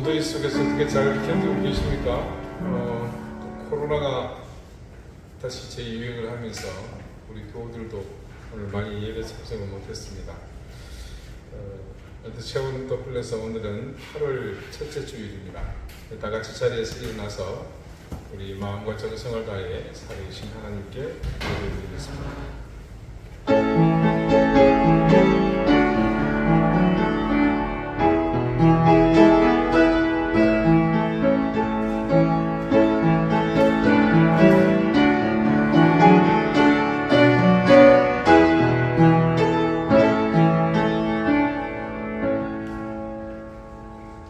무더위 속에서 어떻게 잘 견디고 계십니까? 코로나가 다시 재유행을 하면서 우리 교우들도 오늘 많이 예배 참석을 못했습니다. 체온도 풀려서 오늘은 8월 첫째 주일입니다. 다 같이 자리에서 일어나서 우리 마음과 정성을 다해 살아계신 하나님께 예배드리겠습니다.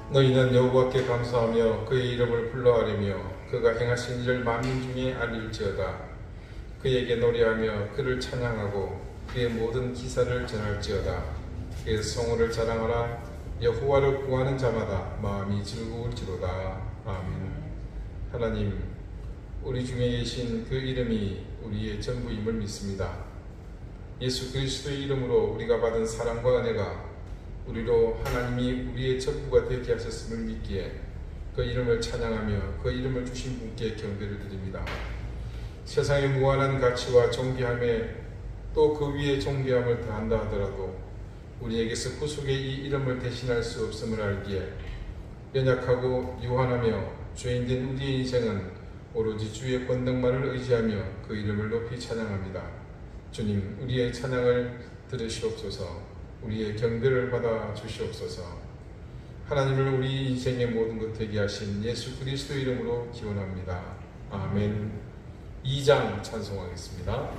너희는 여호와께 감사하며 그의 이름을 불러하리며 그가 행하신 일을 만민 중에 알릴지어다. 그에게 노래하며 그를 찬양하고 그의 모든 기사를 전할지어다. 그의 성호를 자랑하라. 여호와를 구하는 자마다 마음이 즐거울지로다. 아멘. 하나님, 우리 중에 계신 그 이름이 우리의 전부임을 믿습니다. 예수 그리스도의 이름으로 우리가 받은 사랑과 은혜가 우리로 하나님이 우리의 전부가 되게 하셨음을 믿기에 그 이름을 찬양하며 그 이름을 주신 분께 경배를 드립니다. 세상의 무한한 가치와 존귀함에 또 그 위에 존귀함을 더한다 하더라도 우리에게서 구속의 이 이름을 대신할 수 없음을 알기에 연약하고 유한하며 죄인된 우리의 인생은 오로지 주의 권능만을 의지하며 그 이름을 높이 찬양합니다. 주님, 우리의 찬양을 들으시옵소서. 우리의 경배를 받아 주시옵소서. 하나님을 우리 인생의 모든 것 되게 하신 예수 그리스도 이름으로 기원합니다. 아멘. 2장 찬송하겠습니다.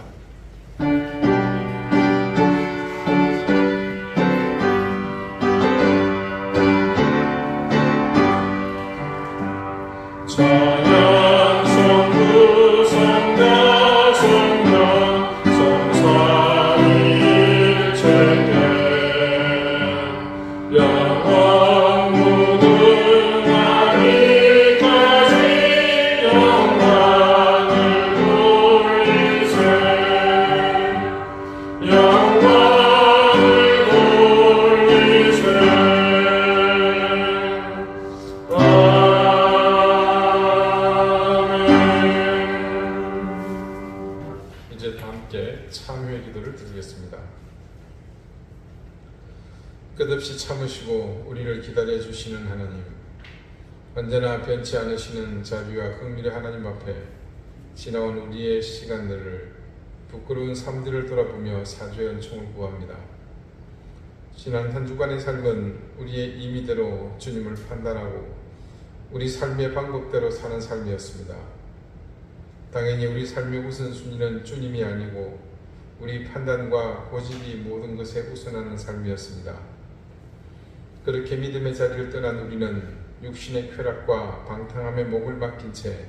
이제 다 함께 참회의 기도를 드리겠습니다. 끝없이 참으시고 우리를 기다려 주시는 하나님, 언제나 변치 않으시는 자비와 긍휼의 하나님 앞에 지나온 우리의 시간들을 부끄러운 삶들을 돌아보며 사죄의 은총을 구합니다. 지난 한 주간의 삶은 우리의 임의대로 주님을 판단하고 우리 삶의 방법대로 사는 삶이었습니다. 당연히 우리 삶의 우선순위는 주님이 아니고 우리 판단과 고집이 모든 것에 우선하는 삶이었습니다. 그렇게 믿음의 자리를 떠난 우리는 육신의 쾌락과 방탕함에 목을 맡긴 채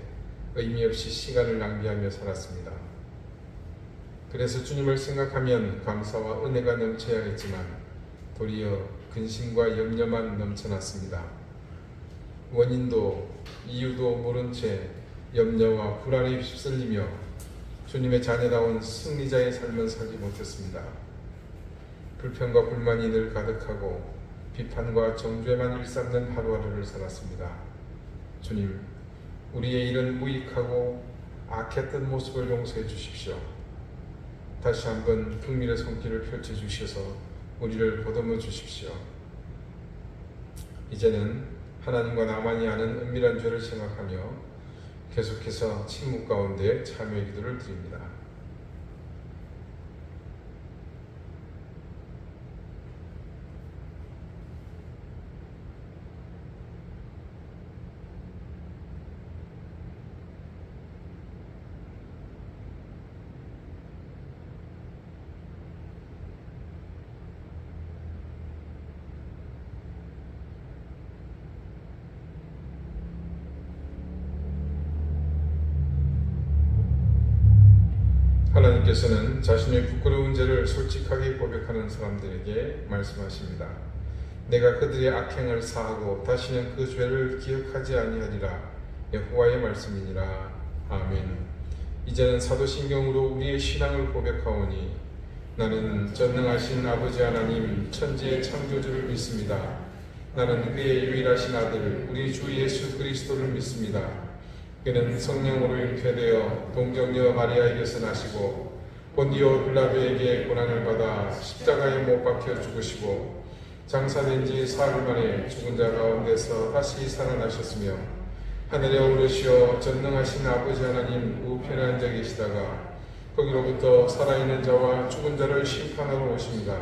의미 없이 시간을 낭비하며 살았습니다. 그래서 주님을 생각하면 감사와 은혜가 넘쳐야 했지만 도리어 근심과 염려만 넘쳐났습니다. 원인도 이유도 모른 채 염려와 불안에 휩쓸리며 주님의 자녀다운 승리자의 삶을 살지 못했습니다. 불평과 불만이 늘 가득하고 비판과 정죄만 일삼는 하루하루를 살았습니다. 주님, 우리의 이런 무익하고 악했던 모습을 용서해 주십시오. 다시 한번 긍휼의 손길을 펼쳐 주셔서 우리를 보듬어 주십시오. 이제는 하나님과 나만이 아는 은밀한 죄를 생각하며 계속해서 침묵 가운데 참여의 기도를 드립니다. 하나님께서는 자신의 부끄러운 죄를 솔직하게 고백하는 사람들에게 말씀하십니다. 내가 그들의 악행을 사하고 다시는 그 죄를 기억하지 아니하리라. 여호와의 말씀이니라. 아멘. 이제는 사도신경으로 우리의 신앙을 고백하오니 나는 전능하신 아버지 하나님 천지의 창조주를 믿습니다. 나는 그의 유일하신 아들 우리 주 예수 그리스도를 믿습니다. 그는 성령으로 잉태되어 동정녀 마리아에게서 나시고 본디오 빌라도에게 고난을 받아 십자가에 못 박혀 죽으시고 장사된 지 사흘 만에 죽은 자 가운데서 다시 살아나셨으며 하늘에 오르시어 전능하신 아버지 하나님 우편에 앉아 계시다가 거기로부터 살아있는 자와 죽은 자를 심판하러 오십니다.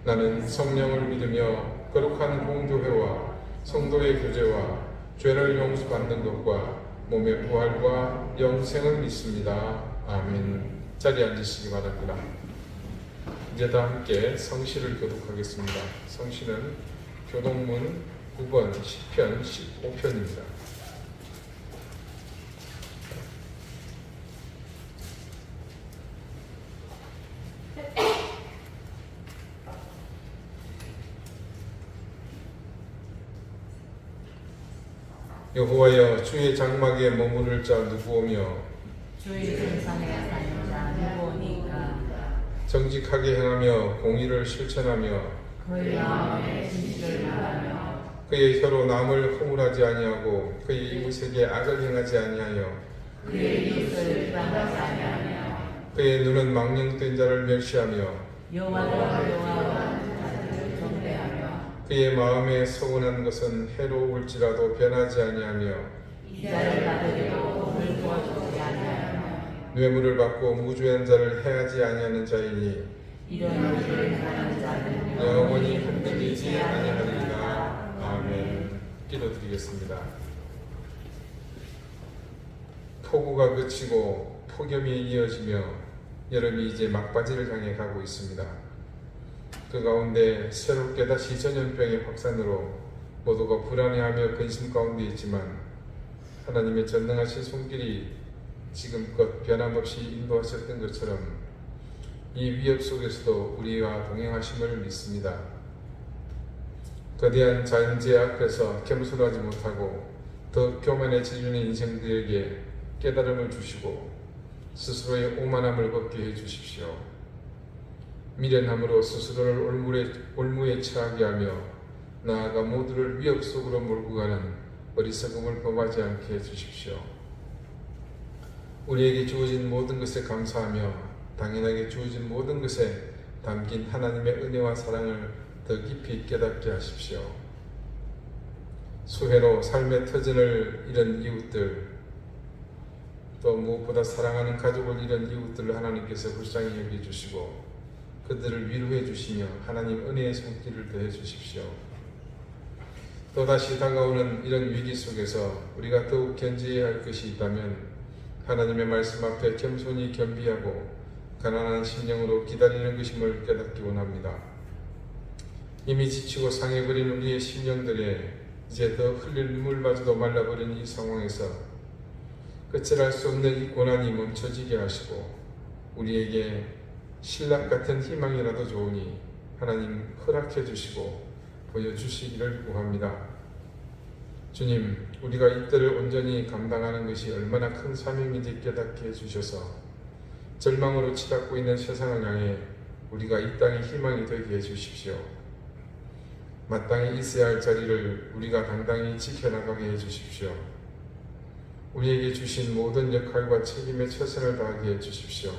나는 성령을 믿으며 거룩한 공교회와 성도의 교제와 죄를 용서받는 것과 몸의 부활과 영생을 믿습니다. 아멘. 자리에 앉으시기 바랍니다. 이제 다 함께 성시를 교독하겠습니다. 성시는 교독문 9번 10편 15편입니다. 여호와여 주의 장막에 머무를 자 누구오며 주의 성산에 사는 자 누구오니까. 정직하게 행하며 공의를 실천하며 그의 마음에 진실을 말하며 그의 혀로 남을 허물하지 아니하고 그의 이웃에게 악을 행하지 아니하여 그의 이웃을 비방하지 아니하며 그의 눈은 망령된 자를 멸시하며 여호와를 여호와하는 자들을 경배하며 그의 마음에 서운한 것은 해로울지라도 변하지 아니하며 이자를 받으려고 몸을 부어주지 아니하며 뇌물을 받고 무주한 자를 해하지 아니하는 자이니 이런 일을 행하는 자는 영원히 흔들리지 아니하리이다. 아멘. 기도드리겠습니다. 폭우가 그치고 폭염이 이어지며 여름이 이제 막바지를 향해 가고 있습니다. 그 가운데 새롭게 다시 전염병의 확산으로 모두가 불안해하며 근심 가운데 있지만 하나님의 전능하신 손길이 지금껏 변함없이 인도하셨던 것처럼 이 위협 속에서도 우리와 동행하심을 믿습니다. 거대한 자연재해 앞에서 겸손하지 못하고 더 교만해지는 인생들에게 깨달음을 주시고 스스로의 오만함을 벗게 해주십시오. 미련함으로 스스로를 올무에 처하게 하며 나아가 모두를 위협 속으로 몰고 가는 어리석음을 범하지 않게 해주십시오. 우리에게 주어진 모든 것에 감사하며 당연하게 주어진 모든 것에 담긴 하나님의 은혜와 사랑을 더 깊이 깨닫게 하십시오. 수해로 삶의 터전을 잃은 이웃들, 또 무엇보다 사랑하는 가족을 잃은 이웃들을 하나님께서 불쌍히 여겨주시고 그들을 위로해 주시며 하나님 은혜의 손길을 더해 주십시오. 또다시 다가오는 이런 위기 속에서 우리가 더욱 견지해야 할 것이 있다면 하나님의 말씀 앞에 겸손히 겸비하고 가난한 심령으로 기다리는 것임을 깨닫기 원합니다. 이미 지치고 상해버린 우리의 심령들에 이제 더 흘릴 눈물마저도 말라버린 이 상황에서 끝을 알 수 없는 이 고난이 멈춰지게 하시고 우리에게 신랑 같은 희망이라도 좋으니 하나님 허락해 주시고 보여주시기를 구합니다. 주님, 우리가 이때를 온전히 감당하는 것이 얼마나 큰 사명인지 깨닫게 해주셔서 절망으로 치닫고 있는 세상을 향해 우리가 이 땅의 희망이 되게 해주십시오. 마땅히 있어야 할 자리를 우리가 당당히 지켜나가게 해주십시오. 우리에게 주신 모든 역할과 책임에 최선을 다하게 해주십시오.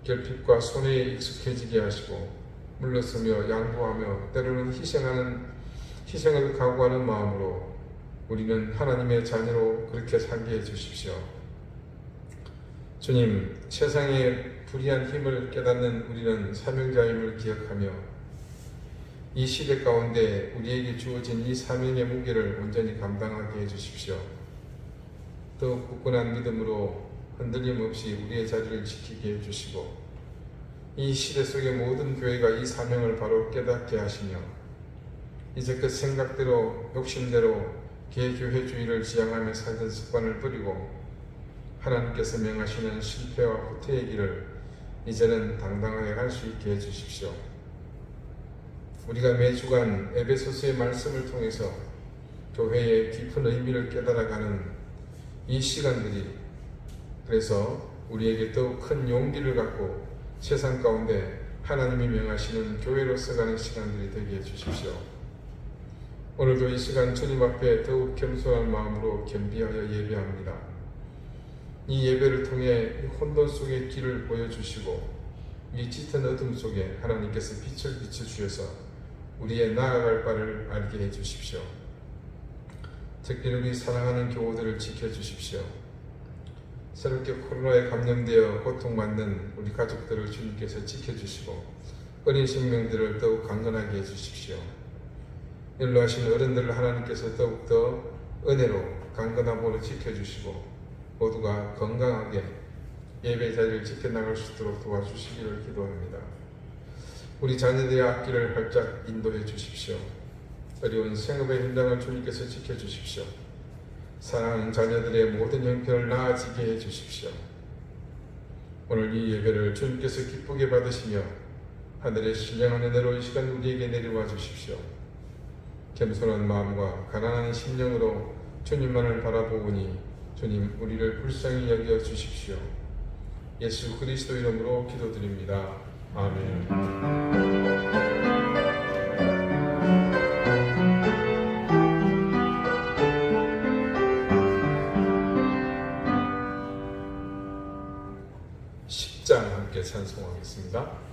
결핍과 손해에 익숙해지게 하시고 물러서며 양보하며 때로는 희생을 각오하는 마음으로 우리는 하나님의 자녀로 그렇게 살게 해주십시오. 주님, 세상의 불의한 힘을 깨닫는 우리는 사명자임을 기억하며 이 시대 가운데 우리에게 주어진 이 사명의 무게를 온전히 감당하게 해주십시오. 더욱 굳건한 믿음으로 흔들림 없이 우리의 자리를 지키게 해주시고 이 시대 속의 모든 교회가 이 사명을 바로 깨닫게 하시며 이제 그 생각대로 욕심대로 개교회주의를 지향하며 살던 습관을 버리고 하나님께서 명하시는 실패와 후퇴의 길을 이제는 당당하게 갈 수 있게 해주십시오. 우리가 매주간 에베소서의 말씀을 통해서 교회의 깊은 의미를 깨달아가는 이 시간들이 그래서 우리에게 더욱 큰 용기를 갖고 세상 가운데 하나님이 명하시는 교회로서 가는 시간들이 되게 해주십시오. 오늘도 이 시간 주님 앞에 더욱 겸손한 마음으로 겸비하여 예배합니다. 이 예배를 통해 혼돈 속의 길을 보여주시고 이 짙은 어둠 속에 하나님께서 빛을 비춰주셔서 우리의 나아갈 바를 알게 해주십시오. 특히 우리 사랑하는 교우들을 지켜주십시오. 새롭게 코로나에 감염되어 고통받는 우리 가족들을 주님께서 지켜주시고 어린 생명들을 더욱 강건하게 해주십시오. 연로하신 어른들을 하나님께서 더욱더 은혜로 강건함으로 지켜주시고 모두가 건강하게 예배 자리를 지켜나갈 수 있도록 도와주시기를 기도합니다. 우리 자녀들의 앞길을 활짝 인도해 주십시오. 어려운 생업의 현장을 주님께서 지켜주십시오. 사랑하는 자녀들의 모든 형편을 나아지게 해주십시오. 오늘 이 예배를 주님께서 기쁘게 받으시며 하늘의 신령한 은혜로 이 시간 우리에게 내려와 주십시오. 겸손한 마음과 가난한 심령으로 주님만을 바라보오니 주님 우리를 불쌍히 여겨 주십시오. 예수 그리스도 이름으로 기도드립니다. 아멘. 함께 찬송하겠습니다.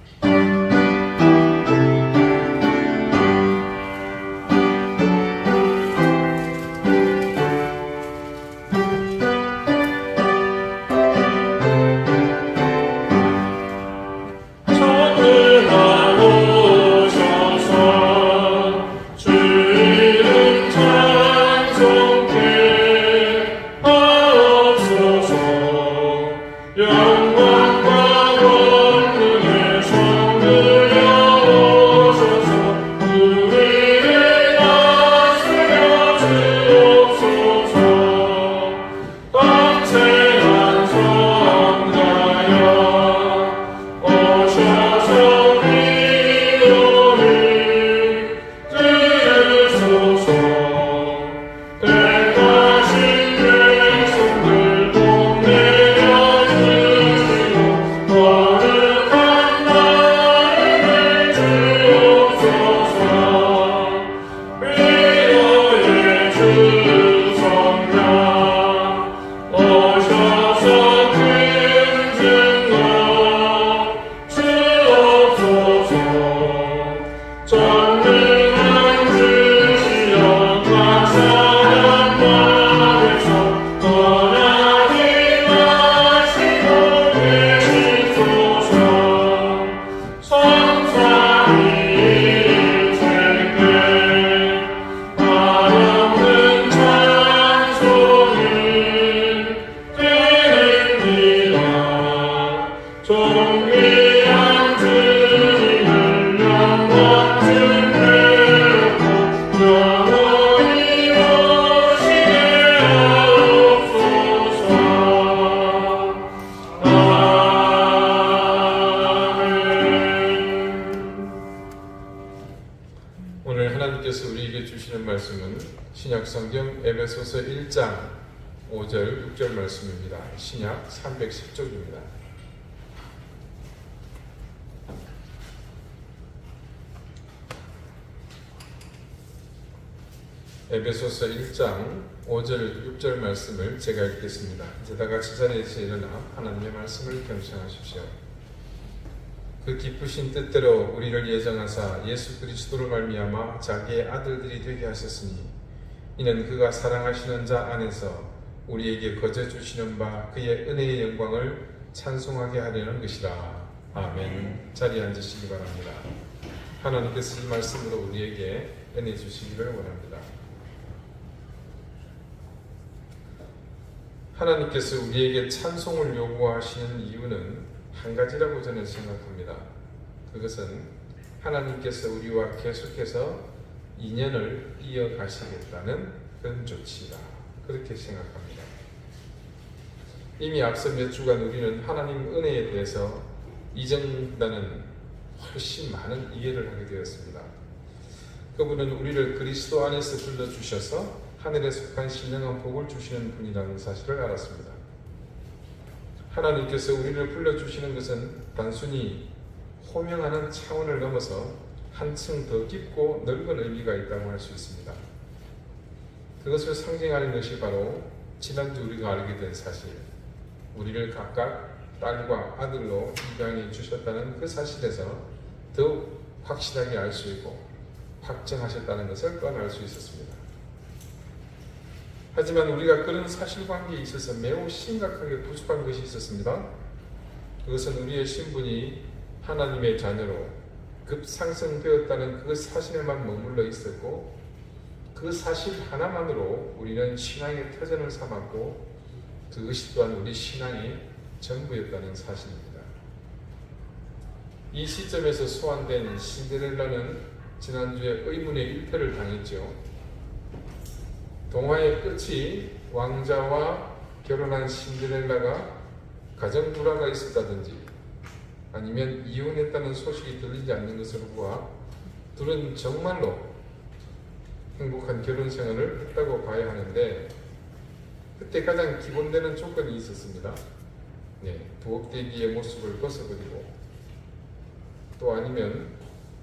오늘 하나님께서 우리에게 주시는 말씀은 신약성경 에베소서 1장 5절 6절 말씀입니다. 신약 310쪽입니다. 에베소서 1장 5절 6절 말씀을 제가 읽겠습니다. 이제 다 같이 자리에서 일어나 하나님의 말씀을 경청하십시오. 그 기쁘신 뜻대로 우리를 예정하사 예수 그리스도로 말미암아 자기의 아들들이 되게 하셨으니 이는 그가 사랑하시는 자 안에서 우리에게 거저 주시는 바 그의 은혜의 영광을 찬송하게 하려는 것이라. 아멘. 자리에 앉으시기 바랍니다. 하나님께서 이 말씀으로 우리에게 은혜 주시기를 원합니다. 하나님께서 우리에게 찬송을 요구하시는 이유는 한 가지라고 저는 생각합니다. 그것은 하나님께서 우리와 계속해서 인연을 이어가시겠다는 그런 조치다. 그렇게 생각합니다. 이미 앞서 몇 주간 우리는 하나님 은혜에 대해서 이전보다는 훨씬 많은 이해를 하게 되었습니다. 그분은 우리를 그리스도 안에서 불러주셔서 하늘에 속한 신령한 복을 주시는 분이라는 사실을 알았습니다. 하나님께서 우리를 불러주시는 것은 단순히 호명하는 차원을 넘어서 한층 더 깊고 넓은 의미가 있다고 할 수 있습니다. 그것을 상징하는 것이 바로 지난주 우리가 알게 된 사실, 우리를 각각 딸과 아들로 입양해 주셨다는 그 사실에서 더욱 확실하게 알 수 있고 확정하셨다는 것을 또한 알 수 있었습니다. 하지만 우리가 그런 사실관계에 있어서 매우 심각하게 부족한 것이 있었습니다. 그것은 우리의 신분이 하나님의 자녀로 급상승되었다는 그 사실에만 머물러 있었고, 그 사실 하나만으로 우리는 신앙의 터전을 삼았고, 그것이 또한 우리 신앙의 전부였다는 사실입니다. 이 시점에서 소환된 신데렐라는 지난주에 의문의 일패를 당했죠. 동화의 끝이 왕자와 결혼한 신데렐라가 가정 불화가 있었다든지 아니면 이혼했다는 소식이 들리지 않는 것으로 보아 둘은 정말로 행복한 결혼 생활을 했다고 봐야 하는데, 그때 가장 기본되는 조건이 있었습니다. 부엌대기의 모습을 벗어버리고, 또 아니면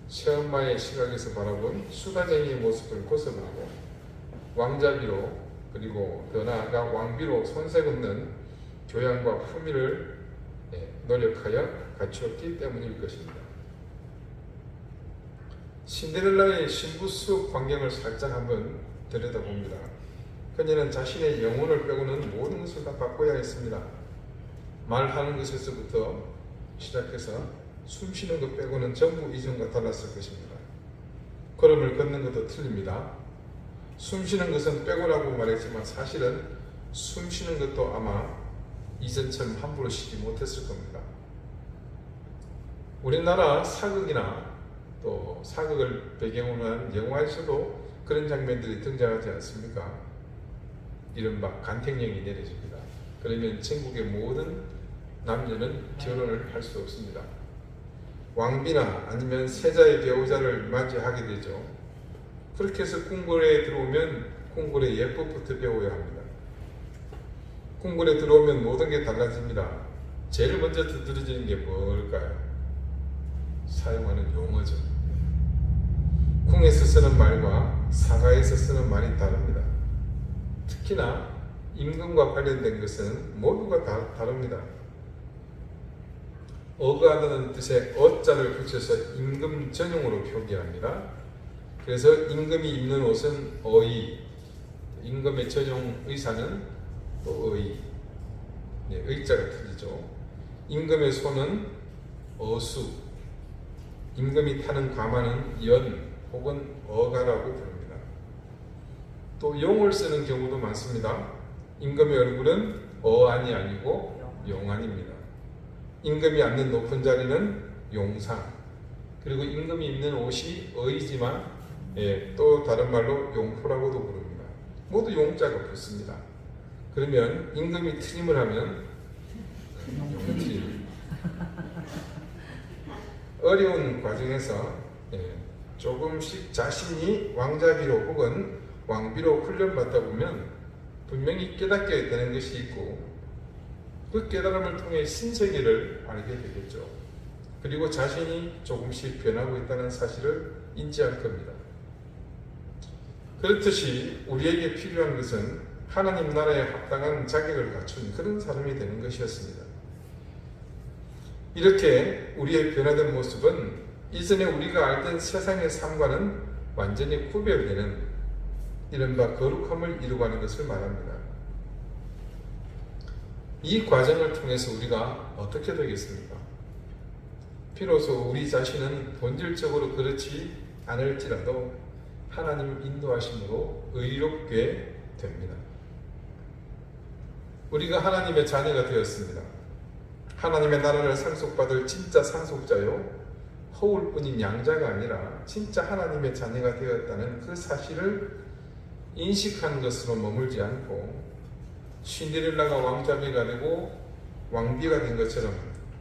새엄마의 시각에서 바라본 수다쟁이의 모습을 벗어버리고, 왕자비로, 그리고 더 나아가 왕비로 손색 없는 교양과 품위를 노력하여 갖추었기 때문일 것입니다. 신데렐라의 신부 수업 광경을 살짝 한번 들여다봅니다. 그녀는 자신의 영혼을 빼고는 모든 것을 다 바꿔야 했습니다. 말하는 것에서부터 시작해서 숨쉬는 것 빼고는 전부 이전과 달랐을 것입니다. 걸음을 걷는 것도 틀립니다. 숨쉬는 것은 빼고라고 말했지만 사실은 숨쉬는 것도 아마 이전처럼 함부로 쉬지 못했을 겁니다. 우리나라 사극이나 또 사극을 배경으로 한 영화에서도 그런 장면들이 등장하지 않습니까? 이른바 간택령이 내려집니다. 그러면 전국의 모든 남녀는 결혼을 할 수 없습니다. 왕비나 아니면 세자의 배우자를 맞이하게 되죠. 그렇게 해서 궁궐에 들어오면 궁궐의 예법부터 배워야 합니다. 궁궐에 들어오면 모든 게 달라집니다. 제일 먼저 두드러지는 게 뭘까요? 사용하는 용어죠. 궁에서 쓰는 말과 사가에서 쓰는 말이 다릅니다. 특히나 임금과 관련된 것은 모두가 다 다릅니다. 어가하다는 뜻의 어자를 붙여서 임금 전용으로 표기합니다. 그래서 임금이 입는 옷은 어의, 임금의 전용 의사는 또 어의, 의자가 틀리죠. 임금의 소는 어수, 임금이 타는 가마는 연 혹은 어가라고 부릅니다. 또 용을 쓰는 경우도 많습니다. 임금의 얼굴은 어안이 아니고 용안입니다. 임금이 앉는 높은 자리는 용상, 그리고 임금이 입는 옷이 어이지만 또 다른 말로 용포라고도 부릅니다. 모두 용자가 붙습니다. 그러면 임금이 트림을 하면 용트림. 어려운 과정에서 조금씩 자신이 왕자비로 혹은 왕비로 훈련받다 보면 분명히 깨닫게 되는 것이 있고, 그 깨달음을 통해 신세계를 알게 되겠죠. 그리고 자신이 조금씩 변하고 있다는 사실을 인지할 겁니다. 그렇듯이 우리에게 필요한 것은 하나님 나라에 합당한 자격을 갖춘 그런 사람이 되는 것이었습니다. 이렇게 우리의 변화된 모습은 이전에 우리가 알던 세상의 삶과는 완전히 구별되는 이른바 거룩함을 이루어가는 것을 말합니다. 이 과정을 통해서 우리가 어떻게 되겠습니까? 비로소 우리 자신은 본질적으로 그렇지 않을지라도 하나님 인도하심으로 의롭게 됩니다. 우리가 하나님의 자녀가 되었습니다. 하나님의 나라를 상속받을 진짜 상속자요, 허울뿐인 양자가 아니라 진짜 하나님의 자녀가 되었다는 그 사실을 인식한 것으로 머물지 않고, 신데렐라가 왕자비가 되고 왕비가 된 것처럼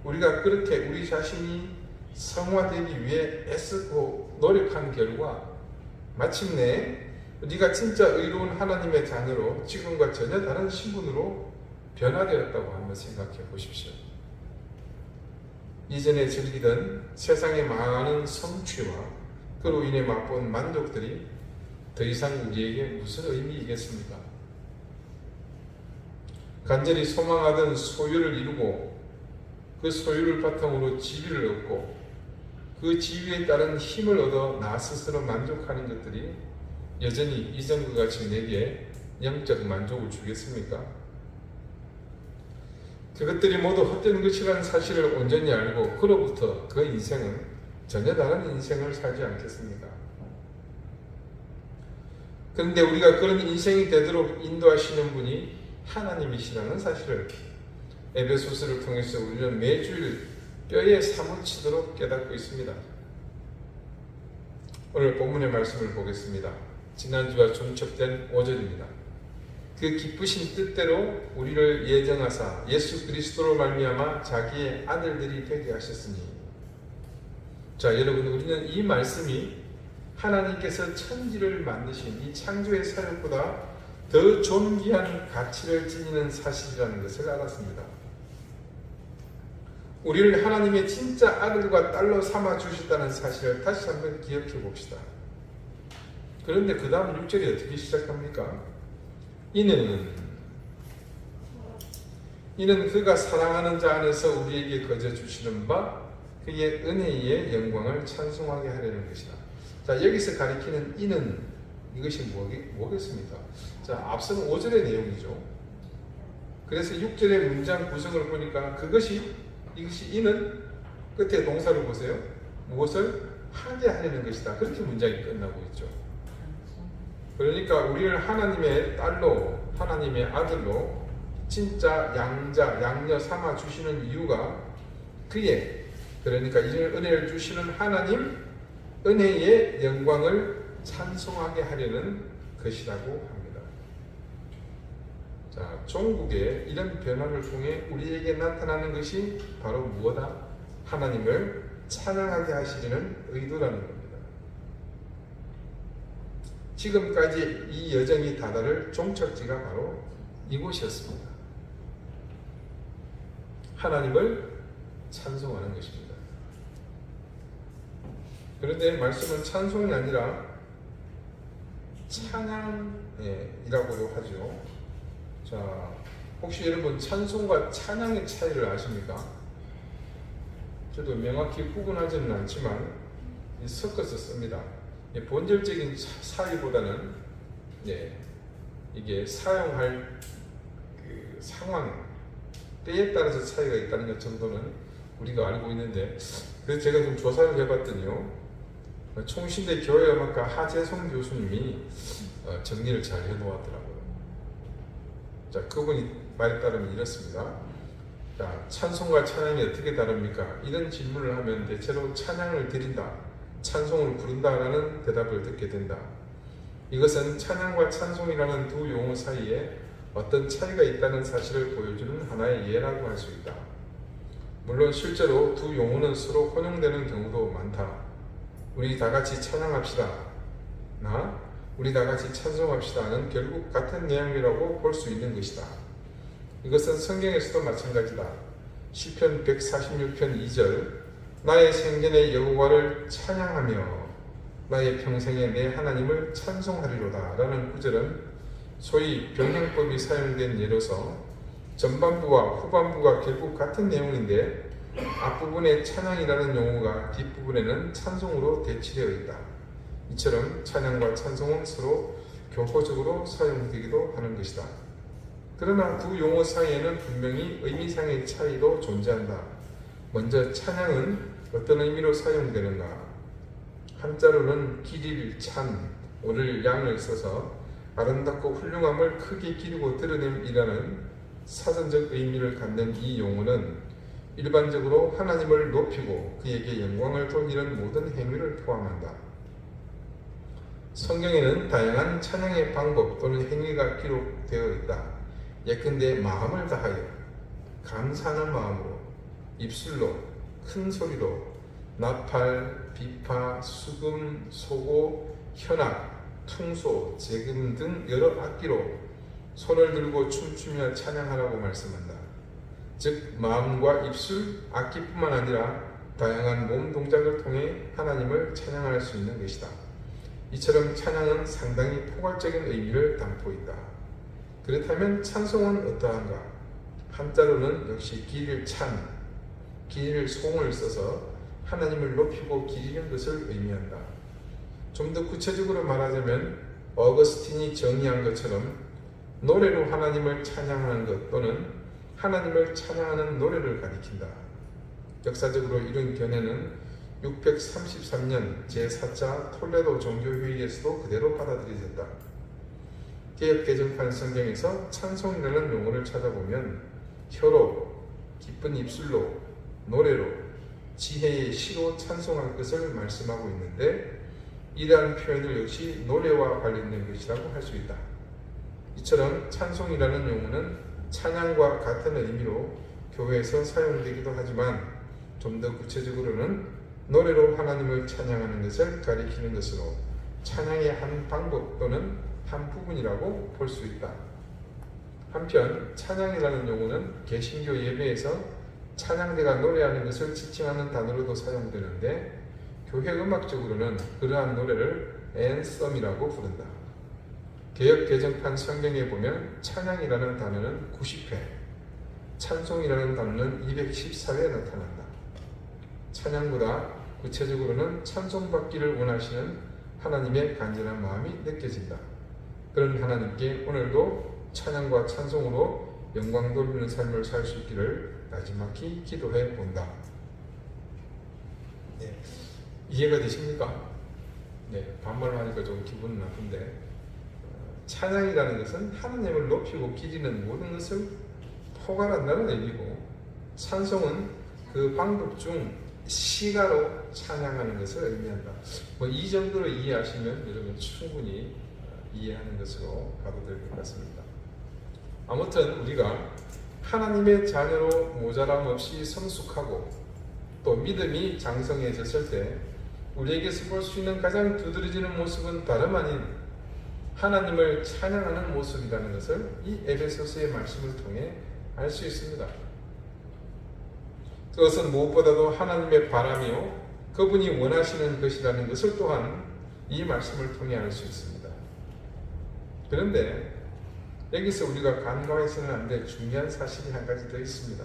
우리가 그렇게 우리 자신이 성화되기 위해 애쓰고 노력한 결과 마침내 우리가 진짜 의로운 하나님의 자녀로 지금과 전혀 다른 신분으로 변화되었다고 한번 생각해 보십시오. 이전에 즐기던 세상의 많은 성취와 그로 인해 맛본 만족들이 더 이상 우리에게 무슨 의미이겠습니까? 간절히 소망하던 소유를 이루고 그 소유를 바탕으로 지위를 얻고 그 지위에 따른 힘을 얻어 나 스스로 만족하는 것들이 여전히 이전과 같이 내게 영적 만족을 주겠습니까? 그것들이 모두 헛되는 것이라는 사실을 온전히 알고 그로부터 그 인생은 전혀 다른 인생을 살지 않겠습니까? 그런데 우리가 그런 인생이 되도록 인도하시는 분이 하나님이시라는 사실을 에베소서를 통해서 우리는 매주일 뼈에 사무치도록 깨닫고 있습니다. 오늘 본문의 말씀을 보겠습니다. 지난주와 중첩된 5절입니다. 그 기쁘신 뜻대로 우리를 예정하사 예수 그리스도로 말미암아 자기의 아들들이 되게 하셨으니. 자, 여러분, 우리는 이 말씀이 하나님께서 천지를 만드신 이 창조의 사역보다 더 존귀한 가치를 지니는 사실이라는 것을 알았습니다. 우리를 하나님의 진짜 아들과 딸로 삼아 주셨다는 사실을 다시 한번 기억해 봅시다. 그런데 그 다음 6절이 어떻게 시작합니까? 이는 그가 사랑하는 자 안에서 우리에게 거저 주시는 바 그의 은혜의 영광을 찬송하게 하려는 것이다. 자, 여기서 가리키는 이는 이것이 뭐겠습니까? 자, 앞서는 5절의 내용이죠. 그래서 6절의 문장 구성을 보니까 이것이 이는 끝에 동사를 보세요. 무엇을 하게 하려는 것이다. 그렇게 문장이 끝나고 있죠. 그러니까 우리를 하나님의 딸로, 하나님의 아들로 진짜 양자, 양녀 삼아 주시는 이유가 그의, 그러니까 이런 은혜를 주시는 하나님 은혜의 영광을 찬송하게 하려는 것이라고 합니다. 자, 종국의 이런 변화를 통해 우리에게 나타나는 것이 바로 무엇이다? 하나님을 찬양하게 하시려는 의도라는 겁니다. 지금까지 이 여정이 다다를 종착지가 바로 이곳이었습니다. 하나님을 찬송하는 것입니다. 그런데 말씀은 찬송이 아니라 찬양이라고도 하죠. 자, 혹시 여러분 찬송과 찬양의 차이를 아십니까? 저도 명확히 구분하지는 않지만 섞어서 씁니다. 본질적인 차이보다는 이게 사용할 그 상황, 때에 따라서 차이가 있다는 것 정도는 우리가 알고 있는데, 그래서 제가 좀 조사를 해봤더니요, 총신대 교회음악가 하재성 교수님이 정리를 잘 해놓았더라고요. 자, 그분이 말에 따르면 이렇습니다. 자, 찬송과 찬양이 어떻게 다릅니까? 이런 질문을 하면 대체로 찬양을 드린다, 찬송을 부른다라는 대답을 듣게 된다. 이것은 찬양과 찬송이라는 두 용어 사이에 어떤 차이가 있다는 사실을 보여주는 하나의 예라고 할 수 있다. 물론 실제로 두 용어는 서로 혼용되는 경우도 많다. 우리 다 같이 찬양합시다, 우리 다 같이 찬송합시다는 결국 같은 내용이라고 볼 수 있는 것이다. 이것은 성경에서도 마찬가지다. 시편 146편 2절, 나의 생전에 여호와를 찬양하며 나의 평생에 내 하나님을 찬송하리로다 라는 구절은 소위 변형법이 사용된 예로서 전반부와 후반부가 결국 같은 내용인데 앞부분에 찬양이라는 용어가 뒷부분에는 찬송으로 대치되어 있다. 이처럼 찬양과 찬송은 서로 교포적으로 사용되기도 하는 것이다. 그러나 두 용어 사이에는 분명히 의미상의 차이도 존재한다. 먼저 찬양은 어떤 의미로 사용되는가? 한자로는 기릴 찬, 오를 양을 써서 아름답고 훌륭함을 크게 기르고 드러냄이라는 사전적 의미를 갖는 이 용어는 일반적으로 하나님을 높이고 그에게 영광을 돌리는 모든 행위를 포함한다. 성경에는 다양한 찬양의 방법 또는 행위가 기록되어 있다. 예컨대 마음을 다하여, 감사하는 마음으로, 입술로, 큰 소리로, 나팔, 비파, 수금, 소고, 현악, 퉁소, 재금 등 여러 악기로 손을 들고 춤추며 찬양하라고 말씀한다. 즉 마음과 입술, 악기뿐만 아니라 다양한 몸 동작을 통해 하나님을 찬양할 수 있는 것이다. 이처럼 찬양은 상당히 포괄적인 의미를 담고 있다. 그렇다면 찬송은 어떠한가? 한자로는 역시 기릴 찬, 기릴 송을 써서 하나님을 높이고 기리는 것을 의미한다. 좀 더 구체적으로 말하자면 어거스틴이 정의한 것처럼 노래로 하나님을 찬양하는 것 또는 하나님을 찬양하는 노래를 가리킨다. 역사적으로 이런 견해는 633년 제4차 톨레도 종교회의에서도 그대로 받아들여졌다. 개역개정판 성경에서 찬송이라는 용어를 찾아보면 혀로, 기쁜 입술로, 노래로, 지혜의 시로 찬송할 것을 말씀하고 있는데 이러한 표현을 역시 노래와 관련된 것이라고 할 수 있다. 이처럼 찬송이라는 용어는 찬양과 같은 의미로 교회에서 사용되기도 하지만 좀 더 구체적으로는 노래로 하나님을 찬양하는 것을 가리키는 것으로 찬양의 한 방법 또는 한 부분이라고 볼 수 있다. 한편 찬양이라는 용어는 개신교 예배에서 찬양대가 노래하는 것을 지칭하는 단어로도 사용되는데 교회 음악적으로는 그러한 노래를 앤썸이라고 부른다. 개역개정판 성경에 보면 찬양이라는 단어는 90회, 찬송이라는 단어는 214회에 나타난다. 찬양보다 구체적으로는 찬송받기를 원하시는 하나님의 간절한 마음이 느껴진다. 그런 하나님께 오늘도 찬양과 찬송으로 영광 돌리는 삶을 살 수 있기를 나지막히 기도해 본다. 네, 이해가 되십니까? 네, 반말하니까 좀 기분 나쁜데 찬양이라는 것은 하나님을 높이고 기리는 모든 것을 포괄한다는 의미고 찬송은 그 방법 중 시가로 찬양하는 것을 의미한다. 이 정도로 이해하시면 여러분 충분히 이해하는 것으로 가도 될 것 같습니다. 아무튼 우리가 하나님의 자녀로 모자람 없이 성숙하고 또 믿음이 장성해졌을 때 우리에게서 볼 수 있는 가장 두드러지는 모습은 다름 아닌 하나님을 찬양하는 모습이라는 것을 이 에베소서의 말씀을 통해 알 수 있습니다. 그것은 무엇보다도 하나님의 바람이요 그분이 원하시는 것이라는 것을 또한 이 말씀을 통해 알 수 있습니다. 그런데 여기서 우리가 간과해서는 안 될 중요한 사실이 한 가지 더 있습니다.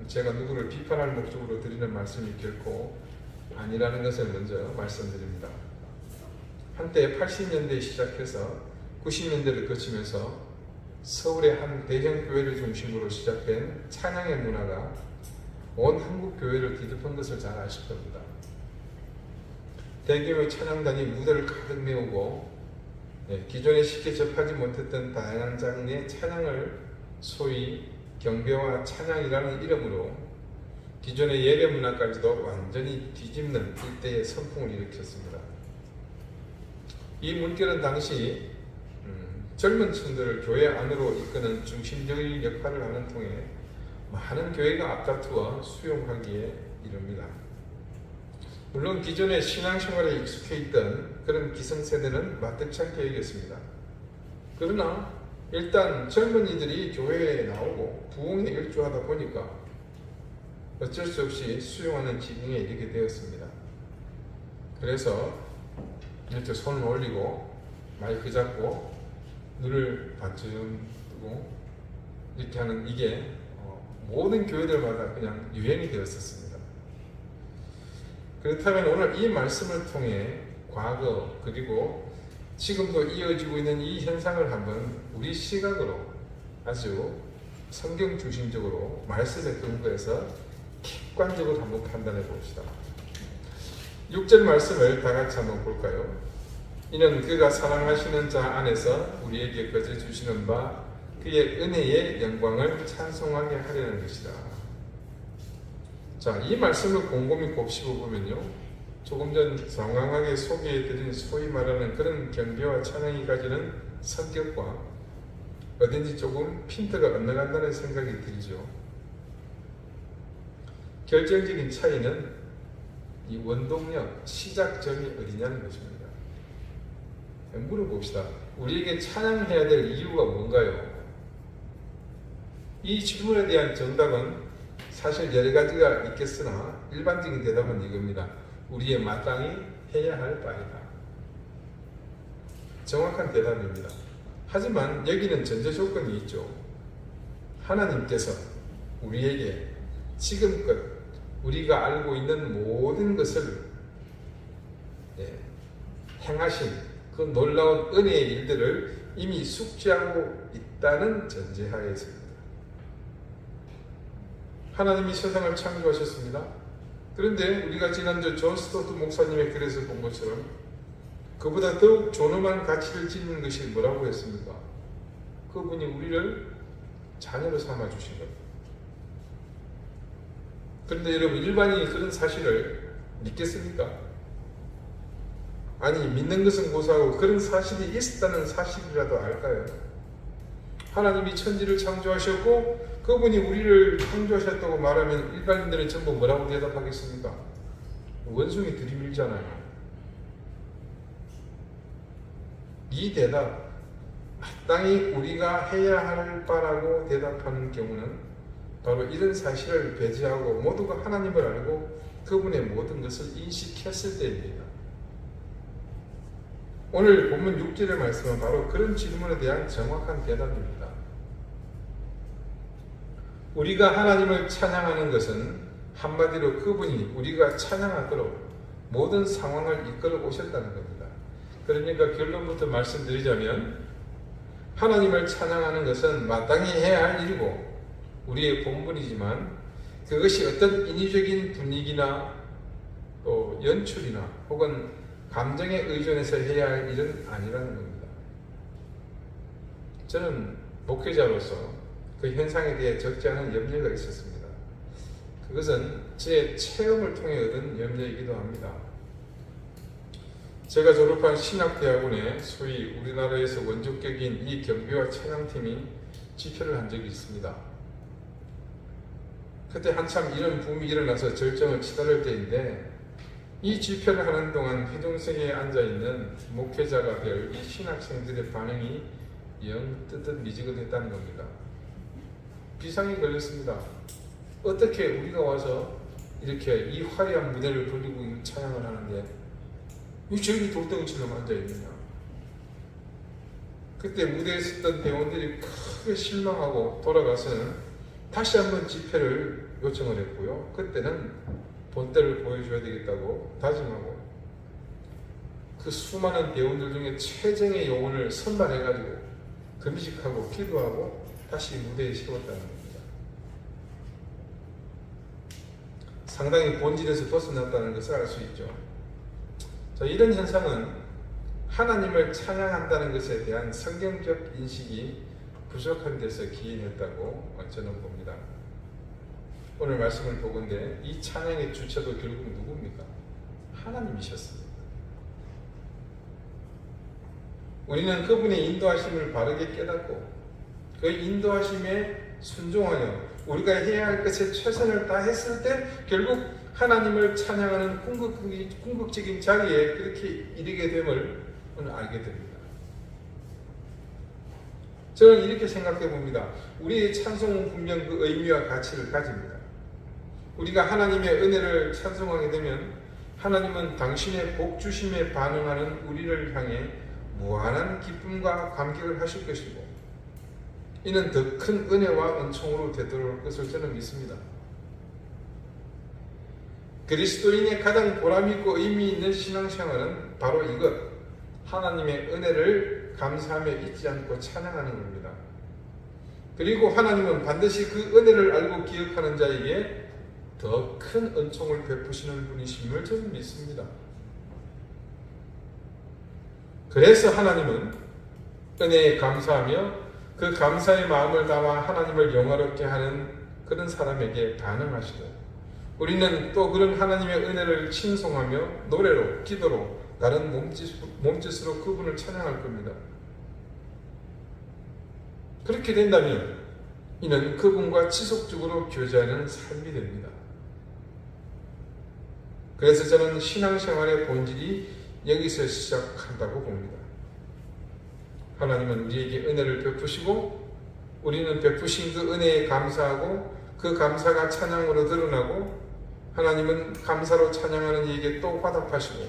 제가 누구를 비판할 목적으로 드리는 말씀이 결코 아니라는 것을 먼저 말씀드립니다. 한때 80년대에 시작해서 90년대를 거치면서 서울의 한 대형 교회를 중심으로 시작된 찬양의 문화가 온 한국 교회를 뒤덮은 것을 잘 아실 겁니다. 대교회 찬양단이 무대를 가득 메우고 기존에 쉽게 접하지 못했던 다양한 장르의 찬양을 소위 경배와 찬양이라는 이름으로 기존의 예배 문화까지도 완전히 뒤집는 일대의 선풍을 일으켰습니다. 이 문결은 당시 젊은 층들을 교회 안으로 이끄는 중심적인 역할을 하는 통에 많은 교회가 앞다투어 수용하기에 이릅니다. 물론 기존의 신앙생활에 익숙해 있던 그런 기성세대는 마땅치 않게 여겼습니다. 그러나 일단 젊은이들이 교회에 나오고 부흥에 일조하다 보니까 어쩔 수 없이 수용하는 지경에 이르게 되었습니다. 그래서 이렇게 손을 올리고 마이크 잡고 눈을 반쯤 뜨고 이렇게 하는 이게 모든 교회들마다 그냥 유행이 되었었습니다. 그렇다면 오늘 이 말씀을 통해 과거 그리고 지금도 이어지고 있는 이 현상을 한번 우리 시각으로 아주 성경 중심적으로 말씀에 근거해서 객관적으로 한번 판단해 봅시다. 6절 말씀을 다 같이 한번 볼까요? 이는 그가 사랑하시는 자 안에서 우리에게 거저 주시는 바 그의 은혜의 영광을 찬송하게 하려는 것이다. 자, 이 말씀을 곰곰이 곱씹어 보면요, 조금 전 장황하게 소개해드린 소위 말하는 그런 경배와 찬양이 가지는 성격과 어딘지 조금 핀트가 엇나간다는 생각이 들죠. 결정적인 차이는 이 원동력, 시작점이 어디냐는 것입니다. 물어봅시다. 우리에게 찬양해야 될 이유가 뭔가요? 이 질문에 대한 정답은 사실 여러 가지가 있겠으나 일반적인 대답은 이겁니다. 우리의 마땅히 해야 할 바이다. 정확한 대답입니다. 하지만 여기는 전제 조건이 있죠. 하나님께서 우리에게 지금껏 우리가 알고 있는 모든 것을 행하신 그 놀라운 은혜의 일들을 이미 숙지하고 있다는 전제하에서입니다. 하나님이 세상을 창조하셨습니다. 그런데 우리가 지난주 존 스토트 목사님의 글에서 본 것처럼 그보다 더욱 존엄한 가치를 지니는 것이 뭐라고 했습니까? 그분이 우리를 자녀로 삼아 주신 겁니다. 그런데 여러분, 일반인이 그런 사실을 믿겠습니까? 아니, 믿는 것은 고사하고 그런 사실이 있었다는 사실이라도 알까요? 하나님이 천지를 창조하셨고 그분이 우리를 창조하셨다고 말하면 일반인들은 전부 뭐라고 대답하겠습니까? 원숭이 들이밀잖아요. 이 대답, 마땅히 우리가 해야 할 바라고 대답하는 경우는 바로 이런 사실을 배제하고 모두가 하나님을 알고 그분의 모든 것을 인식했을 때입니다. 오늘 본문 6절의 말씀은 바로 그런 질문에 대한 정확한 대답입니다. 우리가 하나님을 찬양하는 것은 한마디로 그분이 우리가 찬양하도록 모든 상황을 이끌어 오셨다는 겁니다. 그러니까 결론부터 말씀드리자면 하나님을 찬양하는 것은 마땅히 해야 할 일이고 우리의 본분이지만 그것이 어떤 인위적인 분위기나 또 연출이나 혹은 감정에 의존해서 해야 할 일은 아니라는 겁니다. 저는 목회자로서 그 현상에 대해 적지 않은 염려가 있었습니다. 그것은 제 체험을 통해 얻은 염려이기도 합니다. 제가 졸업한 신학대학원에 소위 우리나라에서 원조격인 이 경비와 찬양팀이 집회를 한 적이 있습니다. 그때 한참 이런 붐이 일어나서 절정을 치달을 때인데 이 집회를 하는 동안 회중석에 앉아있는 목회자가 될 이 신학생들의 반응이 영 뜨뜻미지근했다는 겁니다. 비상이 걸렸습니다. 어떻게 우리가 와서 이렇게 이 화려한 무대를 돌리고 찬양을 하는데 왜 저기 돌덩이처럼 앉아있느냐. 그때 무대에 섰던 대원들이 크게 실망하고 돌아가서는 다시 한번 집회를 요청을 했고요. 그때는 본때를 보여줘야 되겠다고 다짐하고 그 수많은 대원들 중에 최정의 영혼을 선발해가지고 금식하고 기도하고 다시 무대에 세웠다는 겁니다. 상당히 본질에서 벗어났다는 것을 알 수 있죠. 자, 이런 현상은 하나님을 찬양한다는 것에 대한 성경적 인식이 부족한 데서 기인했다고 저는 봅니다. 오늘 말씀을 보건대 이 찬양의 주체도 결국 누굽니까? 하나님이셨습니다. 우리는 그분의 인도하심을 바르게 깨닫고 그 인도하심에 순종하여 우리가 해야 할 것에 최선을 다했을 때 결국 하나님을 찬양하는 궁극적인 자리에 그렇게 이르게 됨을 오늘 알게 됩니다. 저는 이렇게 생각해 봅니다. 우리의 찬송은 분명 그 의미와 가치를 가집니다. 우리가 하나님의 은혜를 찬송하게 되면 하나님은 당신의 복 주심에 반응하는 우리를 향해 무한한 기쁨과 감격을 하실 것이고 이는 더 큰 은혜와 은총으로 되돌아올 것을 저는 믿습니다. 그리스도인의 가장 보람있고 의미 있는 신앙생활은 바로 이것, 하나님의 은혜를 감사하며 잊지 않고 찬양하는 겁니다. 그리고 하나님은 반드시 그 은혜를 알고 기억하는 자에게 더 큰 은총을 베푸시는 분이심을 저는 믿습니다. 그래서 하나님은 은혜에 감사하며 그 감사의 마음을 담아 하나님을 영화롭게 하는 그런 사람에게 반응하시고 우리는 또 그런 하나님의 은혜를 칭송하며 노래로, 기도로, 다른 몸짓으로 그분을 찬양할 겁니다. 그렇게 된다면 이는 그분과 지속적으로 교제하는 삶이 됩니다. 그래서 저는 신앙생활의 본질이 여기서 시작한다고 봅니다. 하나님은 우리에게 은혜를 베푸시고 우리는 베푸신 그 은혜에 감사하고 그 감사가 찬양으로 드러나고 하나님은 감사로 찬양하는 이에게 또 화답하시고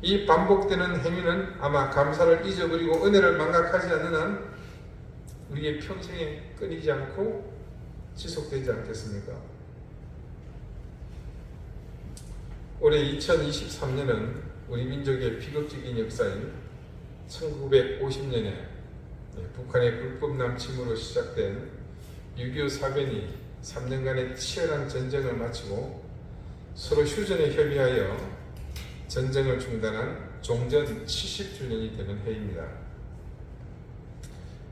이 반복되는 행위는 아마 감사를 잊어버리고 은혜를 망각하지 않는 한 우리의 평생에 끊이지 않고 지속되지 않겠습니까? 올해 2023년은 우리 민족의 비극적인 역사인 1950년에 북한의 불법 남침으로 시작된 6.25 사변이 3년간의 치열한 전쟁을 마치고 서로 휴전에 협의하여 전쟁을 중단한 종전 70주년이 되는 해입니다.